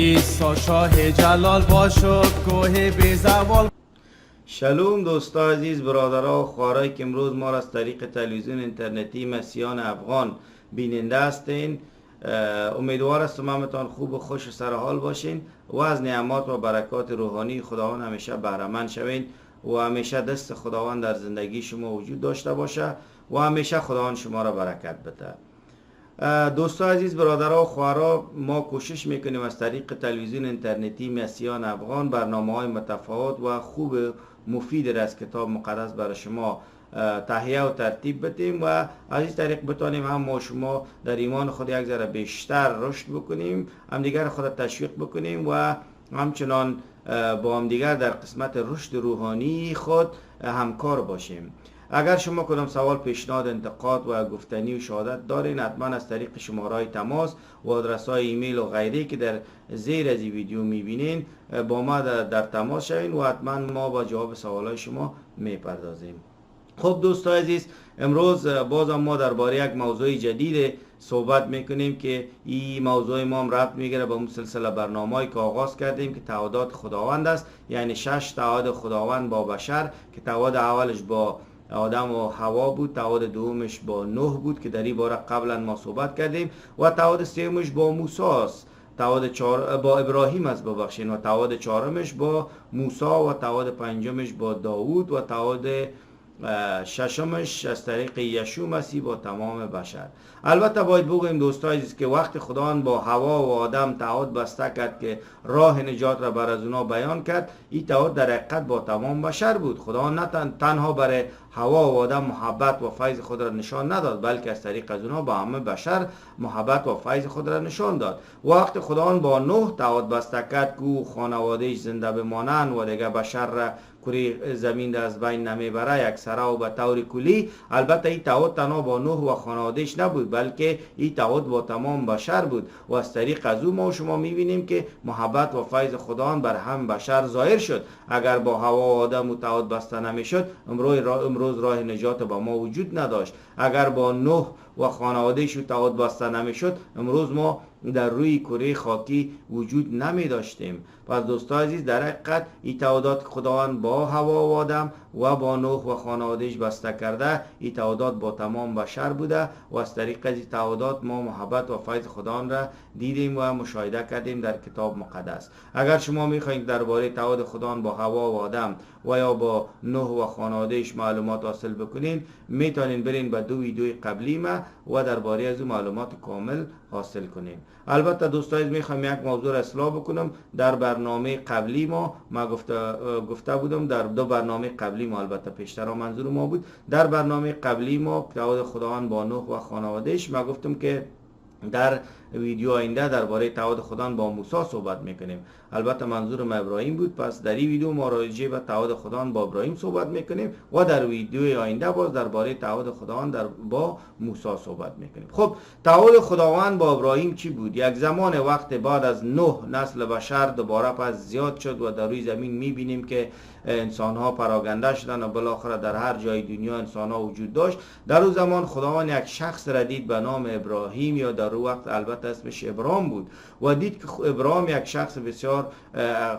عیسی شاه جلال باشد کوه بی زوال. شلوم دوستا عزیز، برادرها و خوارایی که امروز ما را از طریق تلویزیون اینترنتی مسیحیان افغان بیننده هستین، امیدوار هستم همتان خوب و خوش و سرحال باشین و از نعمات و برکات روحانی خداوند همیشه بهره‌مند شوین و همیشه دست خداوند در زندگی شما وجود داشته باشه و همیشه خداوند شما را برکت بده. دوستا عزیز، برادرها و خواهرها، ما کوشش میکنیم از طریق تلویزیون اینترنتی مسیحیان افغان برنامه‌های متفاوت و خوب مفید را از کتاب مقدس برای شما تهیه و ترتیب بدیم و از این طریق بتانیم هم ما شما در ایمان خود یک ذره بیشتر رشد بکنیم، هم دیگر خود تشویق بکنیم و همچنان با هم دیگر در قسمت رشد روحانی خود همکار باشیم. اگر شما کدام سوال، پیشنهاد، انتقاد و گفتنی و شهادت دارین، حتما از طریق شماره‌های تماس و آدرس‌های ایمیل و غیره که در زیر از این ویدیو می‌بینین با ما در تماس شوین و حتما ما با جواب سوالات شما میپردازیم. خب دوستان عزیز، امروز بازم ما درباره یک موضوع جدید صحبت میکنیم که این موضوع ما هم ربط میگیره به اون سلسله برنامه‌ای که آغاز کردیم که تعهدات خداوند است، یعنی 6 تعهد خداوند با بشر که تعهد اولش با آدم و حوا بود، تعهد دومش با نوح بود که در این باره قبلا ما صحبت کردیم و تعهد سومش با موسی است، تعهد با ابراهیم است ببخشید، و تعهد چهارمش با موسی و تعهد پنجمش با داوود و تعهد ششمش از طریق یشوع مسیح با تمام بشر. البته باید بگویم دوستان عزیز که وقتی خداوند با حوا و آدم تعهد بسته کرد که راه نجات را بر از اونا بیان کرد، این تعهد در حقیقت با تمام بشر بود. خداوند نه تنها برای حوا و آدم محبت و فیض خود را نشان نداد، بلکه از طریق از اونا با همه بشر محبت و فیض خود را نشان داد. وقتی خداوند با نوح تعهد بسته کرد که او خانوادهش زنده بمانند و دیگه بشر را کره زمین از بین نمیبره یک سره و به طور کلی، البته این تعهد تنها با نوح و خانوادهش نبود، بلکه این تعهد با تمام بشر بود و از طریق از او ما شما میبینیم که محبت و فیض خداوند بر هم بشر ظاهر شد. اگر با حوا و آدم و تعهد بسته نمیشد، امروز راه نجات با ما وجود نداشت. اگر با نوح و خانوادهش تعهد بسته نمیشد، امروز ما در روی کره خاکی وجود نمی داشتیم. پس دوستان عزیز، در حقیقت این تعهدات خداوند با حوا و آدم و با نوح و خانوادهش بسته کرده، این تعهدات با تمام بشر بوده و از طریق از این تعهدات ما محبت و فیض خداوند را دیدیم و مشاهده کردیم در کتاب مقدس. اگر شما میخواهید درباره تعهد خداوند با حوا و آدم و یا با نوح و خانوادهش معلومات حاصل بکنین، میتونین برین به 2 ویدیوی قبلی ما و درباره از معلومات کامل حاصل کنین. البته دوستان میخوام یک موضوع را اصلاح بکنم. در برنامه قبلی ما گفته بودم، در 2 برنامه قبلی ما، البته پیشتر منظور ما بود، در برنامه قبلی ما تعهد خداوند با نوح و خانوادهش ما گفتم که در ویدیو آینده درباره تعهد خداوند با موسی صحبت میکنیم. البته منظورم ابراهیم بود، پس در این ویدیو ما راجع به تعهد خداوند با ابراهیم صحبت میکنیم و در ویدیو آینده باز درباره تعهد خداوند با موسی صحبت میکنیم. خب تعهد خداوند با ابراهیم چی بود؟ یک زمان وقت بعد از نوح نسل بشر دوباره پس زیاد شد و در روی زمین میبینیم که انسان ها پراگنده شدن و بالاخره در هر جای دنیا انسان ها وجود داشت. در اون زمان خداوند یک شخص را دید به نام ابراهیم، یا در اون وقت البته اسمش ابرام بود، و دید که ابرام یک شخص بسیار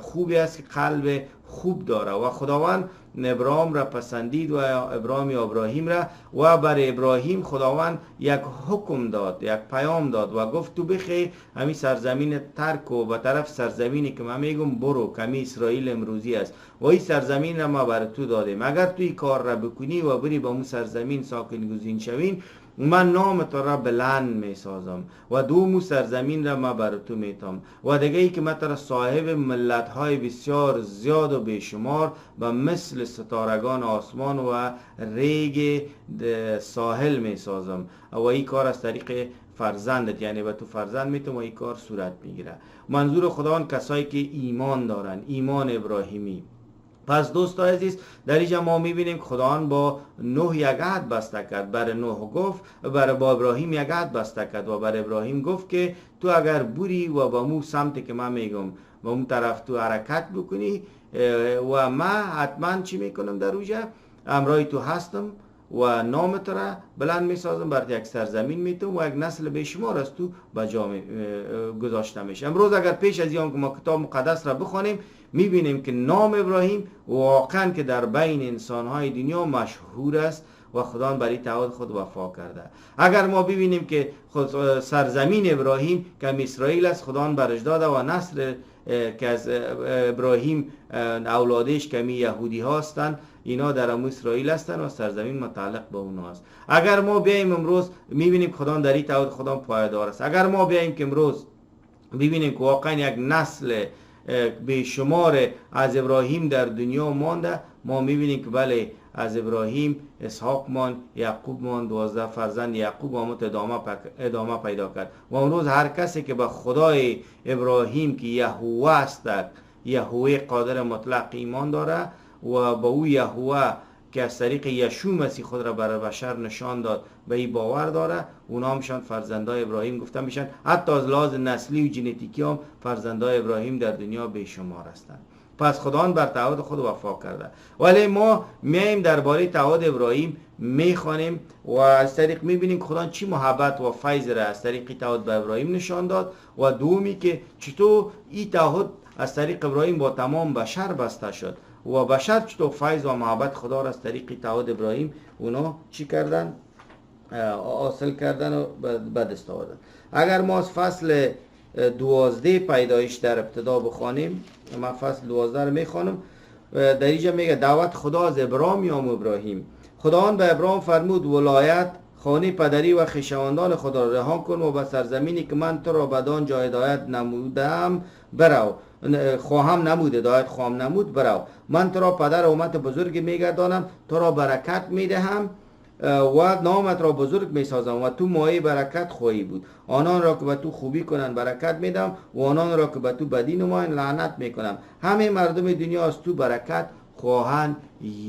خوبی است که قلب خوب داره و خداوند ابراهیم را پسندید و ابراهیم را و بر ابراهیم خداوند یک حکم داد، یک پیام داد و گفت تو بخی همین سرزمین ترک و به طرف سرزمینی که من میگم برو، کمی اسرائیل امروزی است و این سرزمین را ما بر تو دادیم. اگر تو این کار را بکنی و بری با اون سرزمین ساکن گزین شوین، من نام تو را بلند می سازم و دوم سرزمین را ما بر تو میتم و دیگه ای که من تو را صاحب ملت های بسیار زیاد و بیشمار و مثل ستارگان آسمان و ریگ ساحل می سازم و این کار از طریق فرزندت، یعنی به تو فرزند میتم و این کار صورت میگیره. منظور خداوند کسایی که ایمان دارن، ایمان ابراهیمی. پس دوستان عزیز، در اینجا ما میبینیم خداوند با نوح یک عهد بسته کرد. بر نوح گفت، با ابراهیم یک عهد بسته کرد و بر ابراهیم گفت که تو اگر بری و به مو سمت که من میگم و اون طرف تو حرکت بکنی و من حتما چی میکنم در اونجا؟ امرای تو هستم و نامت را بلند میسازم، بر یک سرزمین میتم و یک نسل بیشمار از تو به جا گذاشته میشه. امروز اگر پیش از این که ما کتاب مقدس را بخوانیم میبینیم که نام ابراهیم واقعا که در بین انسانهای دنیا مشهور است و خدا برای تعهد خود وفا کرده. اگر ما ببینیم که خود سرزمین ابراهیم که اسرائیل است، خدا برش داده و نسل که از ابراهیم اولادش کمی یهودی هستند، اینا در اسرائیل هستند و سرزمین متعلق به اونا است. اگر ما بیایم امروز میبینیم خدا در این تعهد خدا پایدار است. اگر ما بیایم که امروز ببینیم که واقعا یک نسل بیشمار از ابراهیم در دنیا مانده، ما میبینیم که بله از ابراهیم اسحاق مان، یعقوب مان، 12 فرزند یعقوب آمد ادامه پیدا کرد. و امروز هر کسی که به خدای ابراهیم که یهوه است، یهوه قادر مطلق ایمان داره و به او یهوه که از طریق یشوع مسیح خود را برای بشر نشان داد به این باور داره، اونا همشان فرزندای ابراهیم گفته میشن. حتی از لحاظ نسلی و ژنتیکی هم فرزندای ابراهیم در دنیا بیشمار هستند. پس خدا بر تعهد خود وفا کرده. ولی ما میایم درباره تعهد ابراهیم میخوانیم و از طریق میبینیم خدا چی محبت و فیض را از طریق تعهد به ابراهیم نشان داد و دومی که چطور این تعهد از طریق ابراهیم با تمام بشر بسته شد و بشر چطور فیض و محبت خدا را از طریق تعهد ابراهیم اونا چی کردن؟ حاصل کردن و به دست آوردن. اگر ما از فصل 12 پیدایش در ابتدا بخوانیم، من فصل 12 رو میخوانم. در اینجا میگه دعوت خدا از ابراهیم یا ابراهیم. خداوند به ابراهیم فرمود ولایت، خانه پدری و خویشاوندان خود را رها کن و به سرزمینی که من تو را بدان جا هدایت نمودم برو. خواهم نمود، هدایت خواهم نمود برو. من تو را پدر امت بزرگ میگردانم، تو را برکت میدهم و نامت را بزرگ میسازم و تو مایه برکت خواهی بود. آنان را که به تو خوبی کنند برکت میدم و آنان را که به تو بدی نمایند لعنت میکنم. همه مردم دنیا از تو برکت خواهند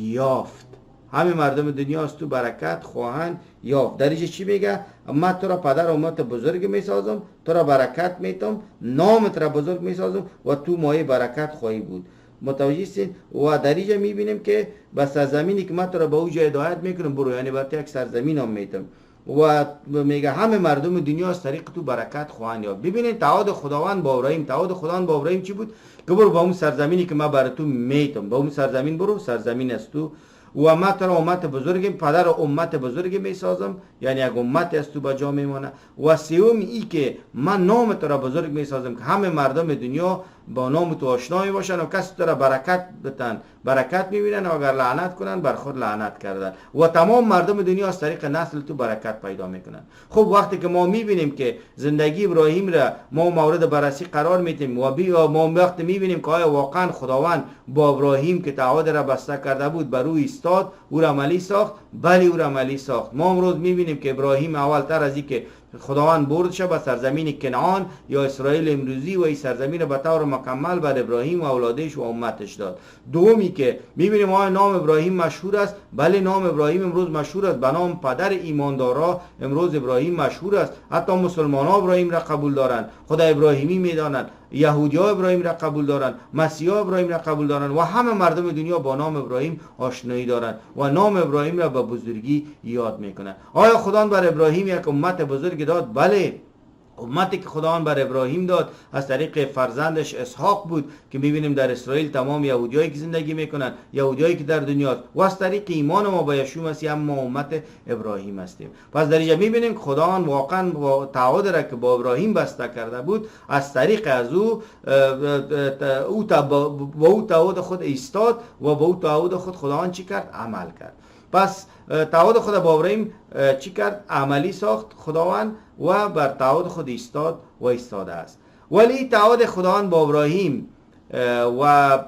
یافت. همه مردم دنیا از تو برکت خواهند یافت. در اینجا چی میگه؟ من تو را پدر امت بزرگ میسازم، تو را برکت میتم، نامت را بزرگ میسازم و تو مایه برکت خواهی بود. متوجه هستین؟ و در اینجا میبینیم که به سرزمینی که من تو را به اوج هدایت میکنم برو، یعنی به یک سرزمین هم میتم و میگه همه مردم دنیا از طریق تو برکت خواهند یافت. ببینید تعهد خداوند با ابراهیم، تعهد خداوند با ابراهیم چی بود؟ که برو به اون سرزمینی که من برای تو میتم، به اون سرزمین برو، سرزمین است تو و من تو را امت بزرگ، پدر امت بزرگ میسازم، یعنی یک امت از تو به جا میمانه. و سوم ای که من نام تو را بزرگ میسازم که همه مردم دنیا با نام تو آشنا باشن و کسی تو را برکت بتن برکت میبینن و اگر لعنت کنن بر خود لعنت کردن و تمام مردم دنیا از طریق نسل تو برکت پیدا میکنن. خب وقتی که ما میبینیم که زندگی ابراهیم را ما مورد بررسی قرار میدیم و ما وقتی میبینیم که آیا واقعا خداوند با ابراهیم که تعهد را بسته کرده بود بر او ایستاد، او را عملی ساخت؟ بله او را عملی ساخت. ما امروز میبینیم که ابراهیم اولتر از این که خداوند بردش به سرزمین کنعان یا اسرائیل امروزی و این سرزمین را به طور مکمل بر ابراهیم و اولادش و امتش داد. دومی که میبینیم آیا نام ابراهیم مشهور است؟ بله نام ابراهیم امروز مشهور است. به نام پدر ایماندارا امروز ابراهیم مشهور است. حتی مسلمان ها ابراهیم را قبول دارند، خدا ابراهیمی میدانند، یهودی ها ابراهیم را قبول دارند، مسیحی ها ابراهیم را قبول دارند و همه مردم دنیا با نام ابراهیم آشنایی دارند و نام ابراهیم را به بزرگی یاد میکنند. آیا خداوند بر ابراهیم یک امت بزرگ داد؟ بله. امتی که خداوند بر ابراهیم داد از طریق فرزندش اسحاق بود که میبینیم در اسرائیل تمام یهودیایی که زندگی میکنن، یهودیایی که در دنیا و از طریق ایمان ما به یشوع مسیح هم ما امت ابراهیم هستیم. پس در اینجا میبینیم که خداوند واقعا با تعهد را که با ابراهیم بسته کرده بود از طریق از او تعهد خود ایستاد و با او تعهد خود خداوند چی کرد؟ عمل کرد. پس تعهد خود با ابراهیم چی کرد؟ عملی ساخت خداوند و بر تعهد خود ایستاد و ایستاده است. ولی تعهد خداوند با ابراهیم و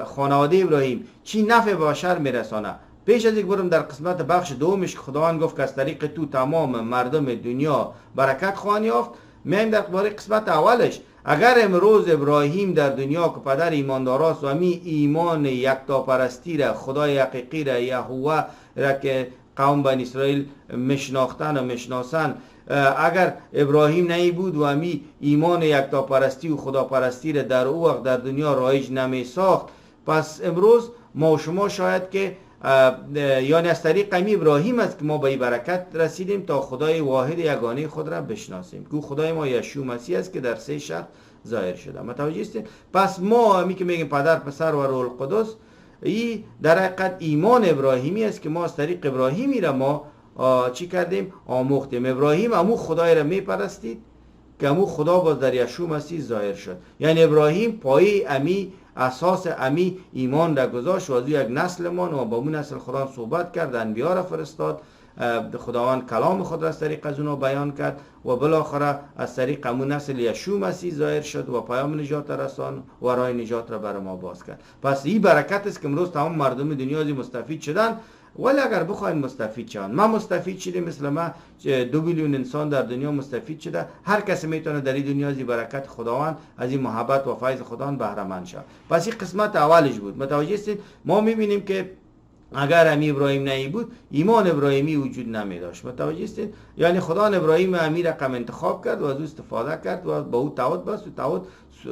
خانواده ابراهیم چی نفع به بشر میرسانه؟ پیش از یک برم در قسمت بخش دومش خداوند گفت که از طریق تو تمام مردم دنیا برکت خواهند یافت، میایم در قسمت اولش. اگر امروز ابراهیم در دنیا که پدر ایمانداراست و همی ایمان یکتاپرستی را، خدای حقیقی را، یهوه را که قوم بنی اسرائیل مشناختن و مشناسن، اگر ابراهیم نمی بود و همی ایمان یکتاپرستی و خداپرستی را در او وقت در دنیا رایج نمی ساخت، پس امروز ما و شما شاید که یعنی از طریق امی ابراهیم است که ما به این برکت رسیدیم تا خدای واحد یگانه خود را بشناسیم که خدای ما یشوع مسیح است که در 3 شخص ظاهر شده. متوجه هستید؟ پس ما همی که میگیم پدر، پسر و روح القدس، این در حقیقت ایمان ابراهیمی است که ما از طریق ابراهیمی را ما چی کردیم؟ آموختیم. ابراهیم امو خدای را میپرستید که امو خدا باز در یشوع مسیح ظاهر شد. یعنی ابراهیم پایه امی، اساس امی ایمان را گذاشت و از یک نسل ما و با اون نسل خدا صحبت کرد، انبیا را فرستاد، خداوند کلام خود را از طریق از اونا بیان کرد و بالاخره از طریق همون نسل یشوع مسیح ظاهر شد و پیام نجات رسان و راه نجات را برای ما باز کرد. پس این برکت است که امروز تمام مردم دنیا از مستفید شدن. ولی اگر بخواین مستفید شون، ما مستفید شدیم، مثل ما 2 بیلیون انسان در دنیا مستفید شده. هر کسی میتونه در این دنیا از این برکت خداوند، از این محبت و فیض خداوند بهره مند شود. پس این قسمت اولش بود. متوجه هستید؟ ما میبینیم که اگر امی ابراهیم نهی بود، ایمان ابراهیمی وجود نمی داشت. متوجه هستید؟ یعنی خدا ابراهیم امی رقم انتخاب کرد و از او استفاده کرد و با او تعهد بست و تعهد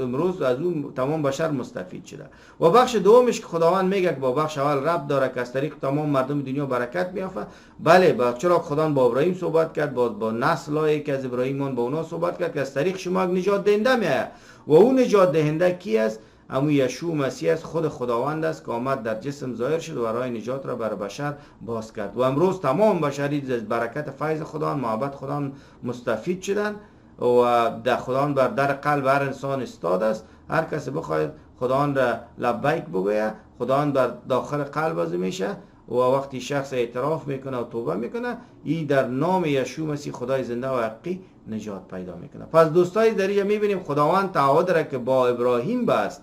امروز از او تمام بشر مستفید شده. و بخش دومش که خداوند میگه که با بخش اول ربط داره که از طریق تمام مردم دنیا برکت میافته. بله، چرا خداوند با ابراهیم صحبت کرد، با نسلایی که از ابراهیم با اونا صحبت کرد که از طریق شما نجات دهنده میاد. و اون نجات دهنده کی است؟ امو یشوع مسیح است، خود خداوند است که آمد در جسم ظاهر شد و راه نجات را بر بشر باز کرد. و امروز تمام بشری از برکت فیض خداوند، محبت خداوند مستفید شدن و در خداوند بر در قلب هر انسان استاد است. هر کسی بخواید خداوند را لبیک بگوید، خداوند بر داخل قلب از میشه و وقتی شخص اعتراف میکنه و توبه میکنه، این در نام یشوع مسیح خدای زنده و حقیقی نجات پیدا میکنه. پس دوستای در اینجا میبینیم خداوند تعهد را که با ابراهیم بست،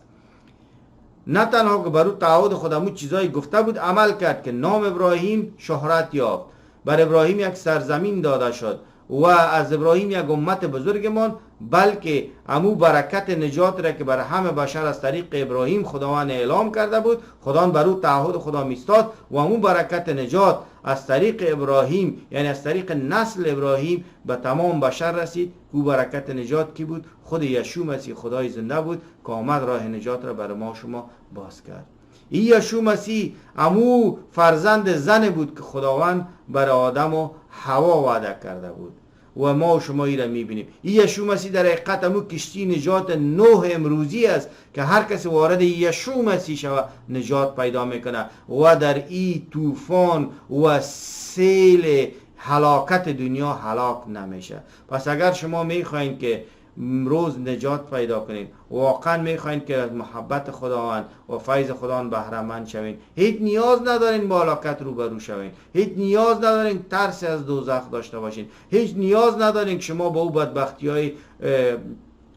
نه تنها که برای تعهد خودمون چیزایی گفته بود عمل کرد که نام ابراهیم شهرت یافت، بر ابراهیم یک سرزمین داده شد و از ابراهیم یک امت بزرگمان، بلکه امو برکت نجات را که بر همه بشر از طریق ابراهیم خداوند اعلام کرده بود، خداوند بر او تعهد خدا میستاد و امو برکت نجات از طریق ابراهیم، یعنی از طریق نسل ابراهیم به تمام بشر رسید. او برکت نجات کی بود؟ خود یشوع مسیح خدای زنده بود که آمد راه نجات را برای ما شما باز کرد. این یشوع مسیح امو فرزند زن بود که خداوند برای آدم و حوا وعده کرده بود و ما و شما این را میبینیم. این یشوع مسیح در حقیقت همون کشتی نجات نوح امروزی است که هر کسی وارد یشوع مسیح شود نجات پیدا میکنه و در این طوفان و سیل هلاکت دنیا هلاک نمیشه. پس اگر شما میخواین که امروز نجات پیدا کنین، واقعا میخواین که از محبت خداوند و فیض خداوند بهره مند شوین، هیچ نیاز ندارین با هلاکت روبرو شوین، هیچ نیاز ندارین ترس از دوزخ داشته باشین، هیچ نیاز ندارین که شما با او بدبختی‌های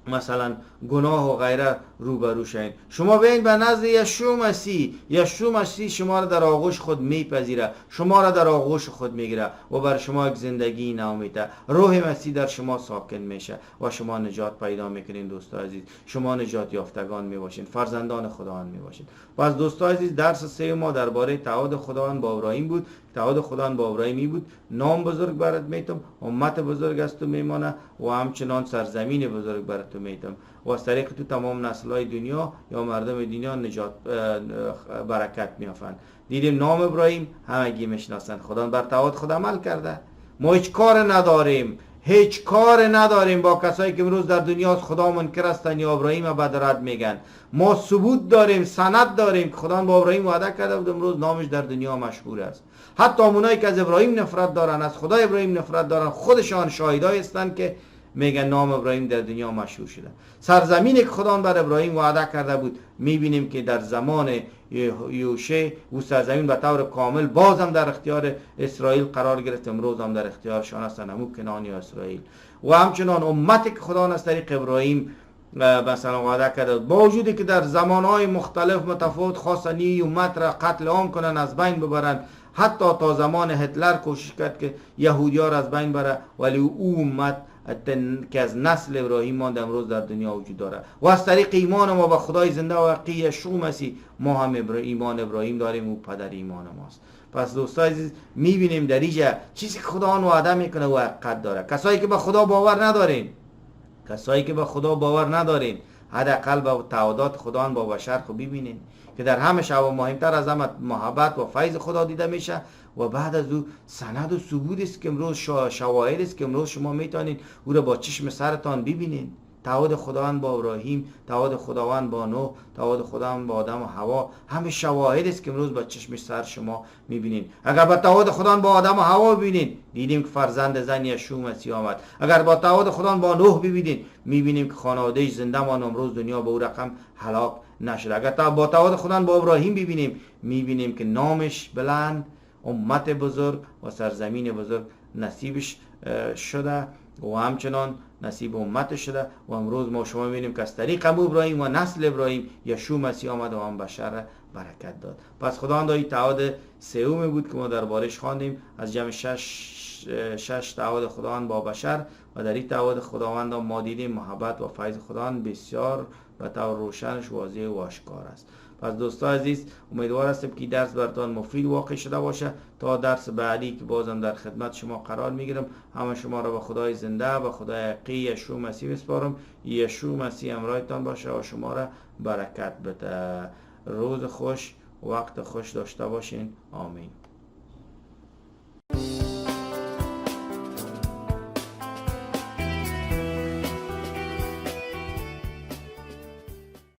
مثلا گناه و غیره روبرو شوین. شما بیاین به نزد یشوع مسیح. یشوع مسیح شما را در آغوش خود میپذیره، شما را در آغوش خود میگیره و بر شما یک زندگی نو میده. روح مسیح در شما ساکن میشه و شما نجات پیدا میکنین. دوستان عزیز، شما نجات یافتگان میباشین، فرزندان خداوند میباشین. پس دوستان عزیز، درس 3 ما درباره تعهد خداوند با ابراهیم بود. تعهد خداوند با ابراهیمی بود: نام بزرگ برات میتم، امت بزرگ از تو میمانه و همچنان سرزمین بزرگ برات میتم و از طریق تو تمام نسل‌های دنیا یا مردم دنیا نجات برکت میافند. دیدیم نام ابراهیم همگی میشناسن. خدا بر تعهد خود عمل کرده. ما هیچ کار نداریم، هیچ کار نداریم با کسایی که امروز در دنیا خدا منکر هستن یا ابراهیم بدرد میگن. ما ثبوت داریم، سند داریم که خدا با ابراهیم وعده کرده بود امروز نامش در دنیا مشهور است. حتی اونایی که از ابراهیم نفرت دارن، از خدای ابراهیم نفرت دارن، خودشان شاهدای هستند که میگن نام ابراهیم در دنیا مشهور شده. سرزمینی که خدا بر ابراهیم وعده کرده بود، میبینیم که در زمان یوشع او سرزمین به طور کامل بازم در اختیار اسرائیل قرار گرفت. امروز هم در اختیارشان هستند، همون کنعان یا اسرائیل. و همچنان امتی که خدا از طریق ابراهیم مثلا وعده کرده، با وجودی که در زمانهای مختلف متفاوت خواستن این امت را قتل عام کنن، از بین ببرن، حتی تا زمان هتلر کوشش کرد که یهودی‌ها را از بین بره، ولی او امت که از نسل ابراهیم ماند امروز در دنیا وجود داره و از طریق ایمان ما به خدای زنده و حقیقی یشوع مسیح ما هم ایمان ابراهیم داریم، او پدر ایمان ماست. پس دوستان عزیز، میبینیم در اینجا چیزی که خدا وعده میکنه و حقیقت داره. کسایی که به خدا باور ندارین، کسایی که به خدا باور ندارین، حداقل با تعهدات خداوند با بشر خو ببینین که در همه شب و مهمتر از همه محبت و فیض خدا دیده میشه و بعد از او سند و ثبوت است که امروز شواهد است که امروز شما میتونید او را با چشم سرتان ببینید. تعهد خداوند با ابراهیم، تعهد خداوند با نوح، تعهد خداوند با آدم و حوا، همه شواهد است که امروز با چشم سر شما میبینید. اگر با تعهد خداوند با آدم و حوا ببینید، دیدیم که فرزند زن یشوع مسیح آمد. اگر با تعهد خداوند با نوح ببینید، میبینیم که خانواده‌اش زنده ماند، امروز دنیا به او رقم هلاک نشد. اگر با تعهد خداوند با ابراهیم ببینیم، میبینیم که نامش بلند، امت بزرگ و سرزمین بزرگ نصیبش شده و همچنان نصیب امت شده و امروز ما شما می‌بینیم که از طریق ابراهیم و نسل ابراهیم یشوع مسیح آمد و هم بشر برکت داد. پس خداوند این تعهد سوم بود که ما دربارش خواندیم از جمع شش تعهد خداوند با بشر و در این تعهد خداوند ما دیدیم محبت و فیض خداوند بسیار به طور روشنش واضح و آشکار است. پس دوستان عزیز امیدوار هستم که درس براتون مفید واقع شده باشه. تا درس بعدی که بازم در خدمت شما قرار میگیرم، همه شما را به خدای زنده و خدای حقیقی یشوع مسیح میسپارم. یشوع مسیح همراهتان باشه و شما را برکت بده. روز خوش، وقت خوش داشته باشین. آمین.